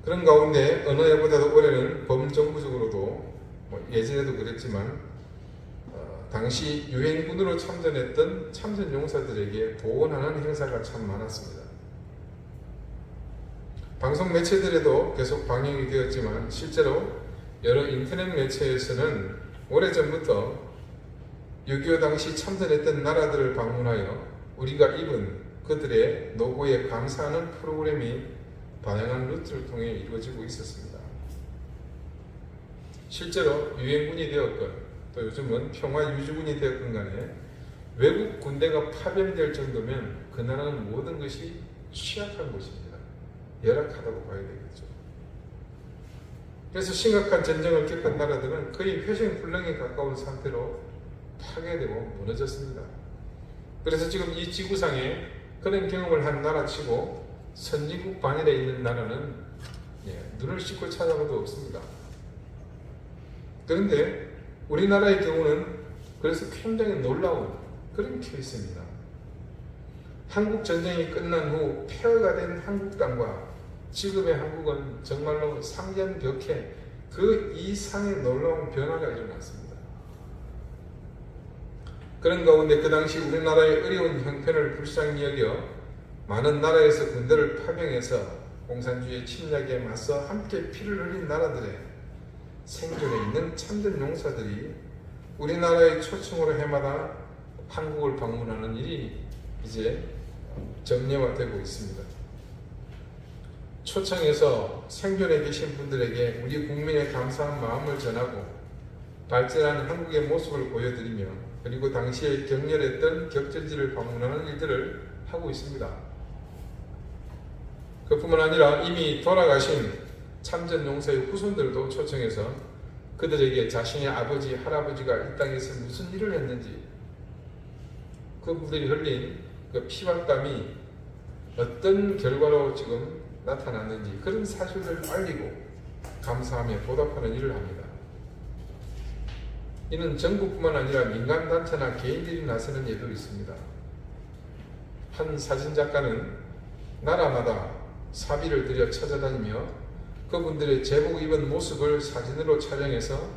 그런 가운데 어느 해보다도 올해는 범정부적으로도 예전에도 그랬지만 당시 유엔군으로 참전했던 참전용사들에게 보훈하는 행사가 참 많았습니다. 방송 매체들에도 계속 방영이 되었지만 실제로 여러 인터넷 매체에서는 오래전부터 6.25 당시 참전했던 나라들을 방문하여 우리가 입은 그들의 노고에 감사하는 프로그램이 다양한 루트를 통해 이루어지고 있었습니다. 실제로 유엔군이 되었건 또 요즘은 평화유지군이 되었건 간에 외국 군대가 파병될 정도면 그 나라는 모든 것이 취약한 곳입니다. 열악하다고 봐야 되겠죠. 그래서 심각한 전쟁을 겪은 나라들은 거의 회생불능에 가까운 상태로 파괴되고 무너졌습니다. 그래서 지금 이 지구상에 그런 경험을 한 나라치고 선진국 반열에 있는 나라는 눈을 씻고 찾아봐도 없습니다. 그런데 우리나라의 경우는 그래서 굉장히 놀라운 그런 케이스입니다. 한국 전쟁이 끝난 후 폐허가 된 한국 땅과 지금의 한국은 정말로 상전벽해 그 이상의 놀라운 변화가 일어났습니다. 그런 가운데 그 당시 우리나라의 어려운 형편을 불쌍히 여겨 많은 나라에서 군대를 파병해서 공산주의 침략에 맞서 함께 피를 흘린 나라들의 생존에 있는 참전 용사들이 우리나라의 초청으로 해마다 한국을 방문하는 일이 이제 정례화되고 있습니다. 초청에서 생존에 계신 분들에게 우리 국민의 감사한 마음을 전하고 발전한 한국의 모습을 보여드리며 그리고 당시에 격렬했던 격전지를 방문하는 일들을 하고 있습니다. 그뿐만 아니라 이미 돌아가신 참전용사의 후손들도 초청해서 그들에게 자신의 아버지, 할아버지가 이 땅에서 무슨 일을 했는지 그분들이 흘린 그 피와 땀이 어떤 결과로 지금 나타났는지 그런 사실을 알리고 감사하며 보답하는 일을 합니다. 이는 정부뿐만 아니라 민간단체나 개인들이 나서는 예도 있습니다. 한 사진작가는 나라마다 사비를 들여 찾아다니며 그분들의 제복 입은 모습을 사진으로 촬영해서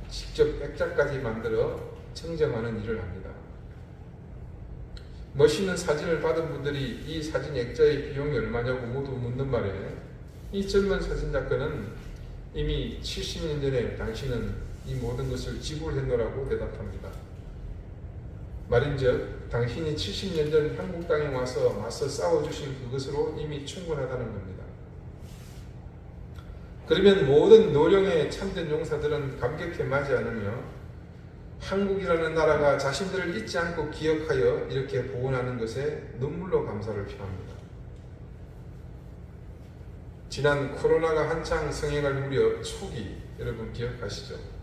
직접 액자까지 만들어 증정하는 일을 합니다. 멋있는 사진을 받은 분들이 이 사진 액자의 비용이 얼마냐고 모두 묻는 말에 이 젊은 사진작가는 이미 70년 전에 당신은 이 모든 것을 지불했노라고 대답합니다. 말인즉 당신이 70년 전 한국 땅에 와서 맞서 싸워주신 그것으로 이미 충분하다는 겁니다. 그러면 모든 노령의 참전 용사들은 감격해 맞이하며 한국이라는 나라가 자신들을 잊지 않고 기억하여 이렇게 보훈하는 것에 눈물로 감사를 표합니다. 지난 코로나가 한창 성행할 무렵 초기 여러분 기억하시죠?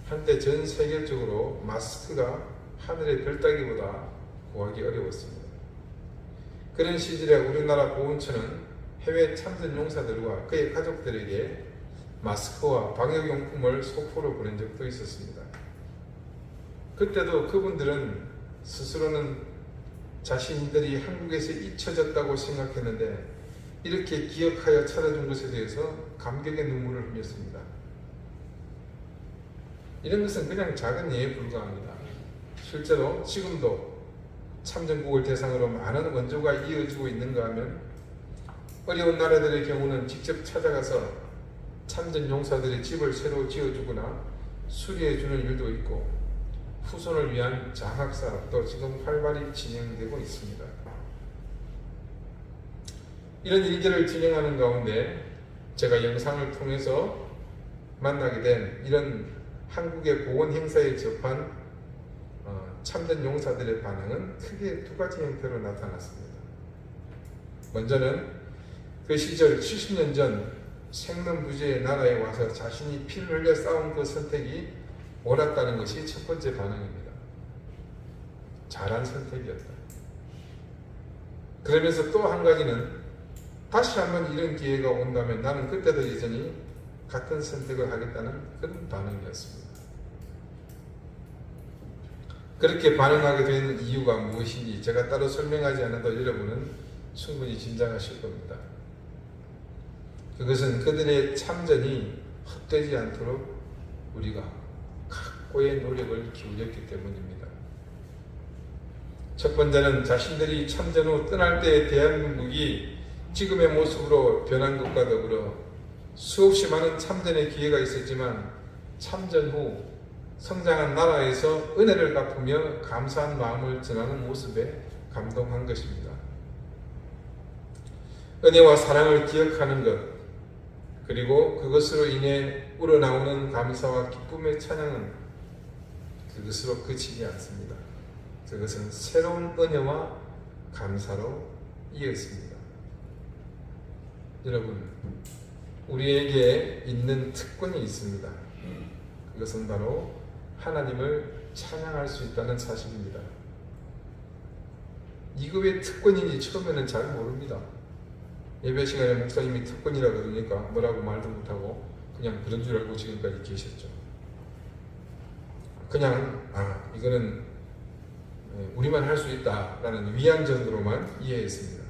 한때 전 세계적으로 마스크가 하늘의 별 따기보다 구하기 어려웠습니다. 그런 시절에 우리나라 보훈처는 해외 참전 용사들과 그의 가족들에게 마스크와 방역용품을 소포로 보낸 적도 있었습니다. 그때도 그분들은 스스로는 자신들이 한국에서 잊혀졌다고 생각했는데 이렇게 기억하여 찾아준 것에 대해서 감격의 눈물을 흘렸습니다. 이런 것은 그냥 작은 예에 불과합니다. 실제로 지금도 참전국을 대상으로 많은 원조가 이어지고 있는가 하면 어려운 나라들의 경우는 직접 찾아가서 참전 용사들의 집을 새로 지어주거나 수리해주는 일도 있고 후손을 위한 장학 사업도 지금 활발히 진행되고 있습니다. 이런 일들을 진행하는 가운데 제가 영상을 통해서 만나게 된 이런 한국의 보건 행사에 접한 참전 용사들의 반응은 크게 두 가지 형태로 나타났습니다. 먼저는 그 시절 70년 전 생명부지의 나라에 와서 자신이 피를 흘려 쌓은 그 선택이 옳았다는 것이 첫 번째 반응입니다. 잘한 선택이었다. 그러면서 또 한 가지는 다시 한번 이런 기회가 온다면 나는 그때도 여전히 같은 선택을 하겠다는 그런 반응이었습니다. 그렇게 반응하게 된 이유가 무엇인지 제가 따로 설명하지 않아도 여러분은 충분히 짐작하실 겁니다. 그것은 그들의 참전이 헛되지 않도록 우리가 각고의 노력을 기울였기 때문입니다. 첫 번째는 자신들이 참전 후 떠날 때 대한민국이 지금의 모습으로 변한 것과 더불어 수없이 많은 참전의 기회가 있었지만 참전 후 성장한 나라에서 은혜를 갚으며 감사한 마음을 전하는 모습에 감동한 것입니다. 은혜와 사랑을 기억하는 것, 그리고 그것으로 인해 우러나오는 감사와 기쁨의 찬양은 그것으로 그치지 않습니다. 그것은 새로운 은혜와 감사로 이어집니다. 여러분, 우리에게 있는 특권이 있습니다. 그것은 바로 하나님을 찬양할 수 있다는 사실입니다. 이거 왜 특권인지 처음에는 잘 모릅니다. 예배 시간에 목사님이 특권이라 그러니까 뭐라고 말도 못하고 그냥 그런 줄 알고 지금까지 계셨죠. 그냥 이거는 우리만 할 수 있다라는 위안 정도로만 이해했습니다.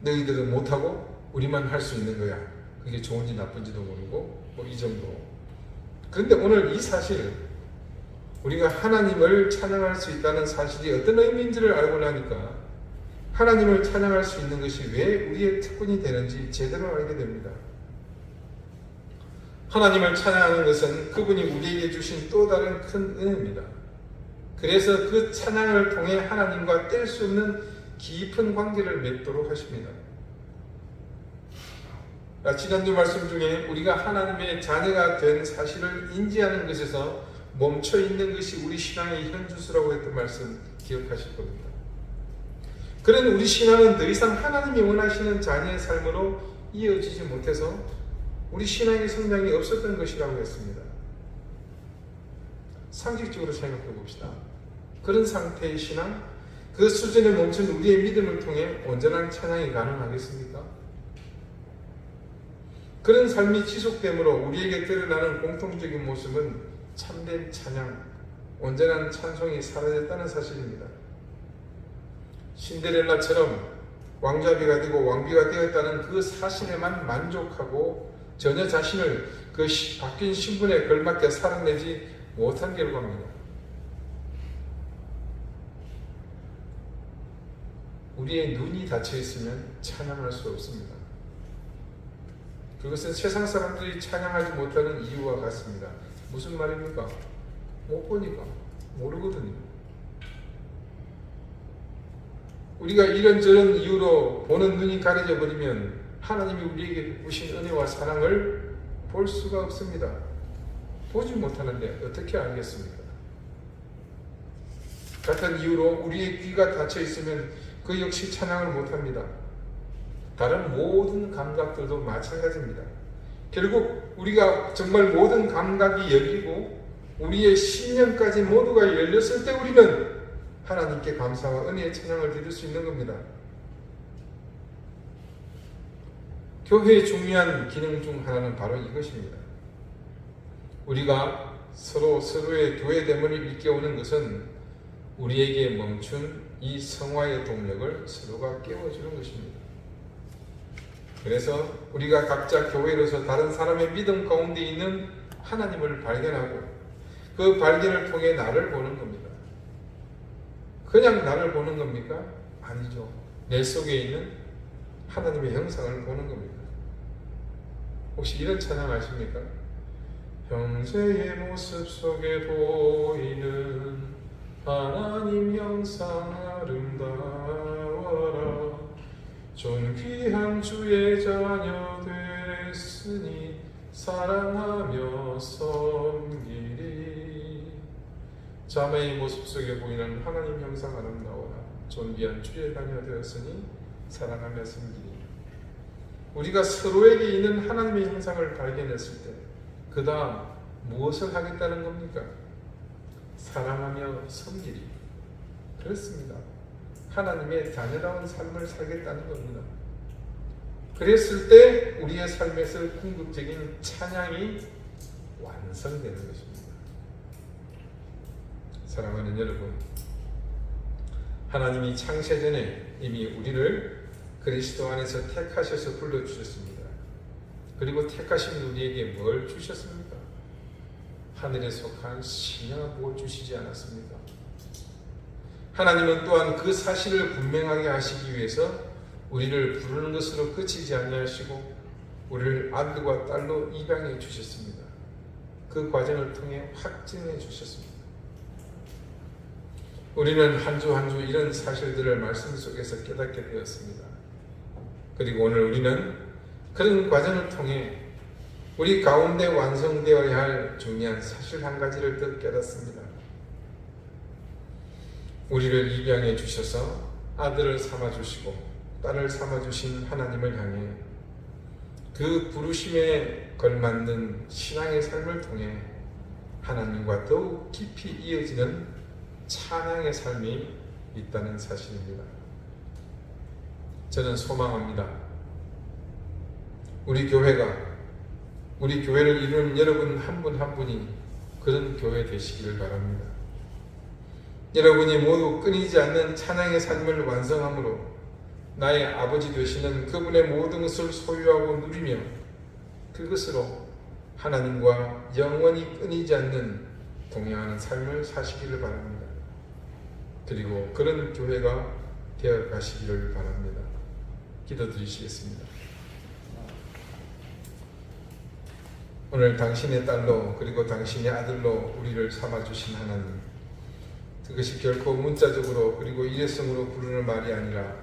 너희들은 못하고 우리만 할 수 있는 거야. 그게 좋은지 나쁜지도 모르고 뭐 이 정도. 그런데 오늘 이 사실, 우리가 하나님을 찬양할 수 있다는 사실이 어떤 의미인지를 알고 나니까 하나님을 찬양할 수 있는 것이 왜 우리의 특권이 되는지 제대로 알게 됩니다. 하나님을 찬양하는 것은 그분이 우리에게 주신 또 다른 큰 은혜입니다. 그래서 그 찬양을 통해 하나님과 뗄 수 없는 깊은 관계를 맺도록 하십니다. 지난주 말씀 중에 우리가 하나님의 자녀가 된 사실을 인지하는 것에서 멈춰 있는 것이 우리 신앙의 현주소라고 했던 말씀 기억하실 겁니다. 그런 우리 신앙은 더 이상 하나님이 원하시는 자녀의 삶으로 이어지지 못해서 우리 신앙의 성장이 없었던 것이라고 했습니다. 상식적으로 생각해 봅시다. 그런 상태의 신앙, 그 수준에 멈춘 우리의 믿음을 통해 온전한 찬양이 가능하겠습니까? 그런 삶이 지속됨으로 우리에게 드러나는 공통적인 모습은 참된 찬양, 온전한 찬송이 사라졌다는 사실입니다. 신데렐라처럼 왕자비가 되고 왕비가 되었다는 그 사실에만 만족하고 전혀 자신을 그 바뀐 신분에 걸맞게 살아내지 못한 결과입니다. 우리의 눈이 닫혀 있으면 찬양할 수 없습니다. 그것은 세상 사람들이 찬양하지 못하는 이유와 같습니다. 무슨 말입니까? 못 보니까, 모르거든요. 우리가 이런저런 이유로 보는 눈이 가려져 버리면 하나님이 우리에게 주신 은혜와 사랑을 볼 수가 없습니다. 보지 못하는데 어떻게 알겠습니까? 같은 이유로 우리의 귀가 닫혀 있으면 그 역시 찬양을 못합니다. 다른 모든 감각들도 마찬가지입니다. 결국 우리가 정말 모든 감각이 열리고 우리의 신령까지 모두가 열렸을 때 우리는 하나님께 감사와 은혜의 찬양을 드릴 수 있는 겁니다. 교회의 중요한 기능 중 하나는 바로 이것입니다. 우리가 서로의 교회됨을 일깨우는 것은 우리에게 멈춘 이 성화의 동력을 서로가 깨워주는 것입니다. 그래서 우리가 각자 교회로서 다른 사람의 믿음 가운데 있는 하나님을 발견하고 그 발견을 통해 나를 보는 겁니다. 그냥 나를 보는 겁니까? 아니죠. 내 속에 있는 하나님의 형상을 보는 겁니다. 혹시 이런 찬양 아십니까? 형제의 모습 속에 보이는 하나님 형상 아름다워라. 존귀한 주의 자녀 됐으니 사랑하며 섬기리. 자매의 모습 속에 보이는 하나님 형상 아름다워라. 존귀한 주의 자녀 되었으니 사랑하며 섬기리. 우리가 서로에게 있는 하나님의 형상을 발견했을 때 그 다음 무엇을 하겠다는 겁니까? 사랑하며 섬기리. 그렇습니다. 하나님의 자녀다운 삶을 살겠다는 겁니다. 그랬을 때 우리의 삶에서 궁극적인 찬양이 완성되는 것입니다. 사랑하는 여러분, 하나님이 창세전에 이미 우리를 그리스도 안에서 택하셔서 불러주셨습니다. 그리고 택하신 우리에게 뭘 주셨습니까? 하늘에 속한 신약을 주시지 않았습니까? 하나님은 또한 그 사실을 분명하게 하시기 위해서 우리를 부르는 것으로 그치지 아니하시고 우리를 아들과 딸로 입양해 주셨습니다. 그 과정을 통해 확증해 주셨습니다. 우리는 한 주 한 주 이런 사실들을 말씀 속에서 깨닫게 되었습니다. 그리고 오늘 우리는 그런 과정을 통해 우리 가운데 완성되어야 할 중요한 사실 한 가지를 더 깨닫습니다. 우리를 입양해 주셔서 아들을 삼아주시고 딸을 삼아주신 하나님을 향해 그 부르심에 걸맞는 신앙의 삶을 통해 하나님과 더욱 깊이 이어지는 찬양의 삶이 있다는 사실입니다. 저는 소망합니다. 우리 교회가, 우리 교회를 이루는 여러분 한 분 한 분이 그런 교회 되시기를 바랍니다. 여러분이 모두 끊이지 않는 찬양의 삶을 완성함으로 나의 아버지 되시는 그분의 모든 것을 소유하고 누리며 그것으로 하나님과 영원히 끊이지 않는 동행하는 삶을 사시기를 바랍니다. 그리고 그런 교회가 되어 가시기를 바랍니다. 기도드리시겠습니다. 오늘 당신의 딸로 그리고 당신의 아들로 우리를 삼아주신 하나님, 그것이 결코 문자적으로 그리고 일회성으로 부르는 말이 아니라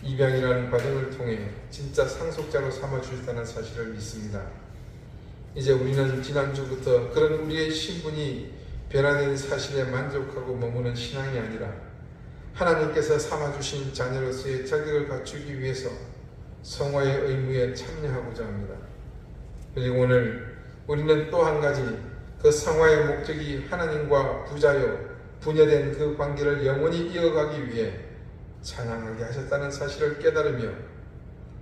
입양이라는 과정을 통해 진짜 상속자로 삼아주셨다는 사실을 믿습니다. 이제 우리는 지난주부터 그런 우리의 신분이 변화된 사실에 만족하고 머무는 신앙이 아니라 하나님께서 삼아주신 자녀로서의 자격을 갖추기 위해서 성화의 의무에 참여하고자 합니다. 그리고 오늘 우리는 또 한 가지 그 성화의 목적이 하나님과 부자요 분여된 그 관계를 영원히 이어가기 위해 찬양하게 하셨다는 사실을 깨달으며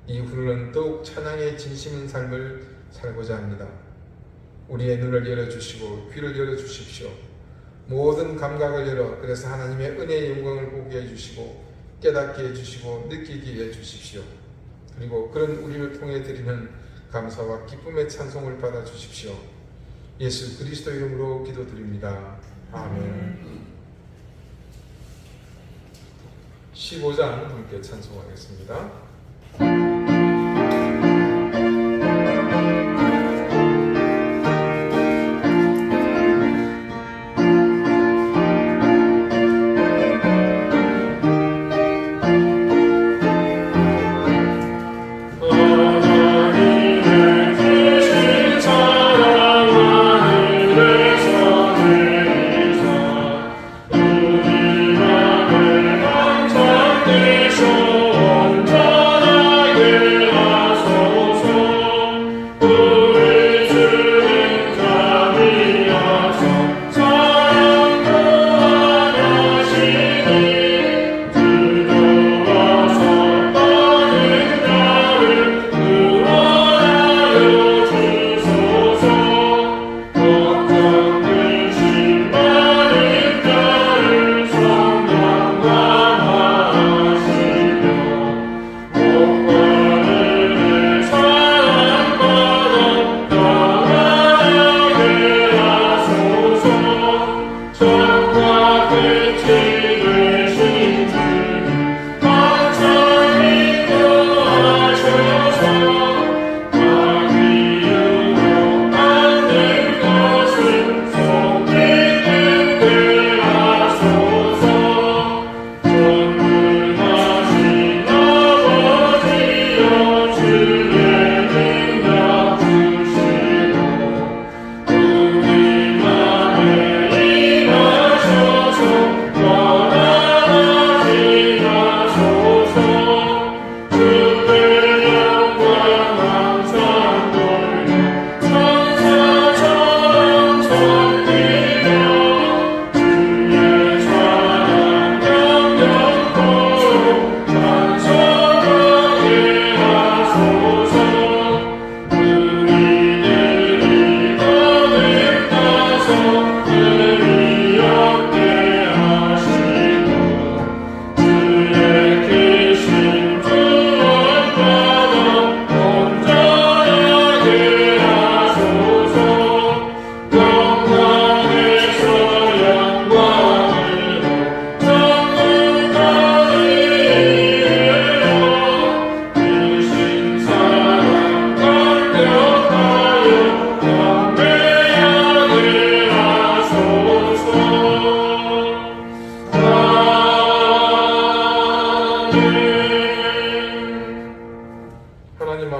이후로는 더욱 찬양의 진심인 삶을 살고자 합니다. 우리의 눈을 열어주시고 귀를 열어주십시오. 모든 감각을 열어 그래서 하나님의 은혜의 영광을 보게 해주시고 깨닫게 해주시고 느끼게 해주십시오. 그리고 그런 우리를 통해 드리는 감사와 기쁨의 찬송을 받아주십시오. 예수 그리스도 이름으로 기도드립니다. 아멘. 15장 함께 찬송하겠습니다.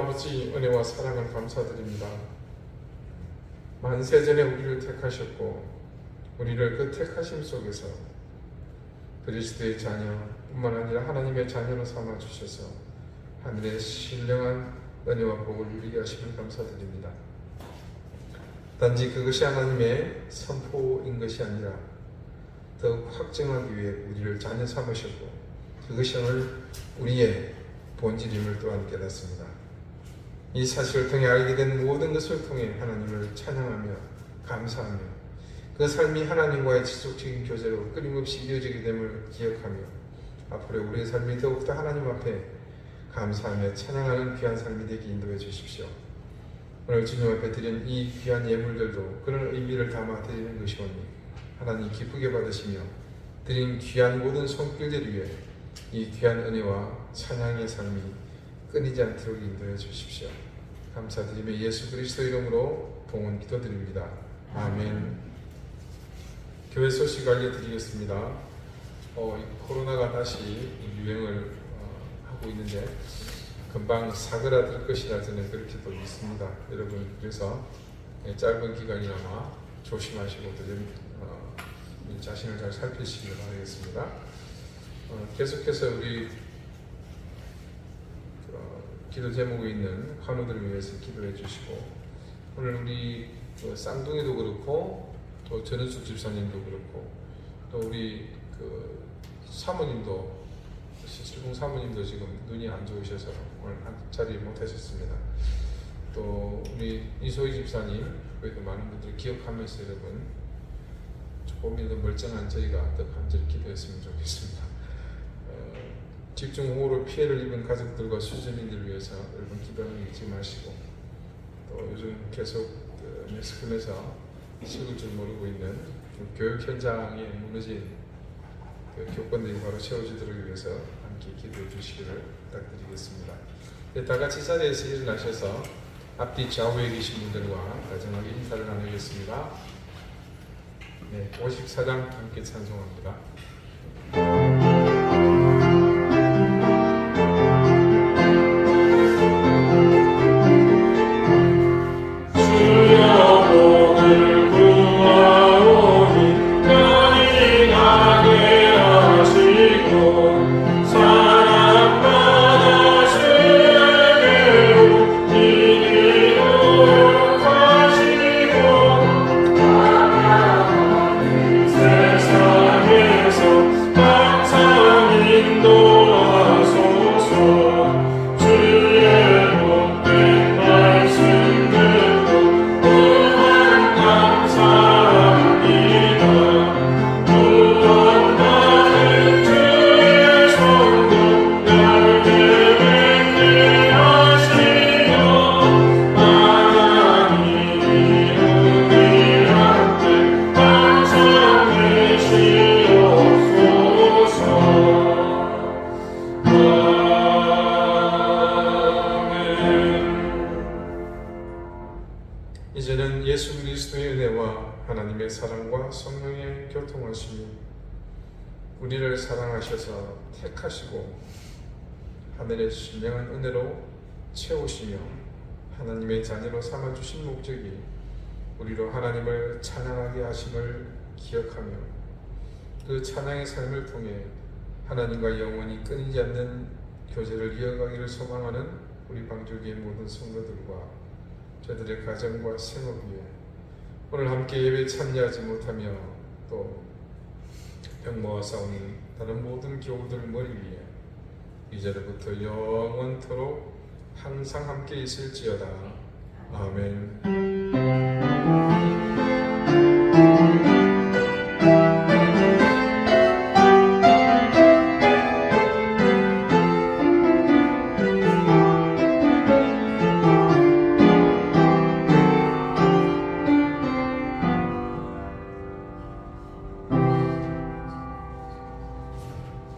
아버지 은혜와 사랑을 감사드립니다. 만세전에 우리를 택하셨고 우리를 그 택하심 속에서 그리스도의 자녀 뿐만 아니라 하나님의 자녀로 삼아주셔서 하늘의 신령한 은혜와 복을 누리게 하심을 감사드립니다. 단지 그것이 하나님의 선포인 것이 아니라 더욱 확증하기 위해 우리를 자녀 삼으셨고 그것이 오늘 우리의 본질임을 또한 깨닫습니다. 이 사실을 통해 알게 된 모든 것을 통해 하나님을 찬양하며 감사하며 그 삶이 하나님과의 지속적인 교제로 끊임없이 이어지게 됨을 기억하며 앞으로 우리의 삶이 더욱더 하나님 앞에 감사하며 찬양하는 귀한 삶이 되게 인도해 주십시오. 오늘 주님 앞에 드린 이 귀한 예물들도 그런 의미를 담아 드리는 것이오니 하나님 기쁘게 받으시며 드린 귀한 모든 손길들 위해 이 귀한 은혜와 찬양의 삶이 끊이지 않도록 인도해 주십시오. 감사드리며 예수 그리스도 이름으로 봉헌 기도드립니다. 아멘. 교회 소식 알려드리겠습니다. 코로나가 다시 유행을 하고 있는데 금방 사그라들 것이라 저는 그렇게 또 믿습니다. 여러분 그래서 짧은 기간이나마 조심하시고 자신을 잘 살피시길 바라겠습니다. 계속해서 우리 기도 제목에 있는 환우들을 위해서 기도해 주시고 오늘 우리 쌍둥이도 그렇고 또 전은숙 집사님도 그렇고 또 우리 사모님도 실공 사모님도 지금 눈이 안 좋으셔서 오늘 한 자리 못하셨습니다. 또 우리 이소희 집사님 그래도 많은 분들이 기억하면서 여러분 조금이라도 멀쩡한 저희가 더 간절히 기도했으면 좋겠습니다. 집중호우로 피해를 입은 가족들과 수재민들을 위해서 여러분 기도하는 잊지 마시고 또 요즘 계속 매스컴에서 식을 줄 모르고 있는 교육 현장에 무너진 교권들이 바로 세워지도록 위해서 함께 기도해 주시기를 부탁드리겠습니다. 다 같이 자리에서 일어나셔서 앞뒤 좌우에 계신 분들과 다정하게 인사를 나누겠습니다. 54장 함께 찬송합니다. 이제는 예수 그리스도의 은혜와 하나님의 사랑과 성령의 교통하심이 우리를 사랑하셔서 택하시고 하늘의 신령한 은혜로 채우시며 하나님의 자녀로 삼아주신 목적이 우리로 하나님을 찬양하게 하심을 기억하며 그 찬양의 삶을 통해 하나님과 영원히 끊이지 않는 교제를 이어가기를 소망하는 우리 방주교의 모든 성도들과 저들의 가정과 생업 위에 오늘 함께 예배에 참여하지 못하며 또 병모와 싸우는 다른 모든 교우들 머리 위에 이제로부터 영원토록 항상 함께 있을지어다. 아멘.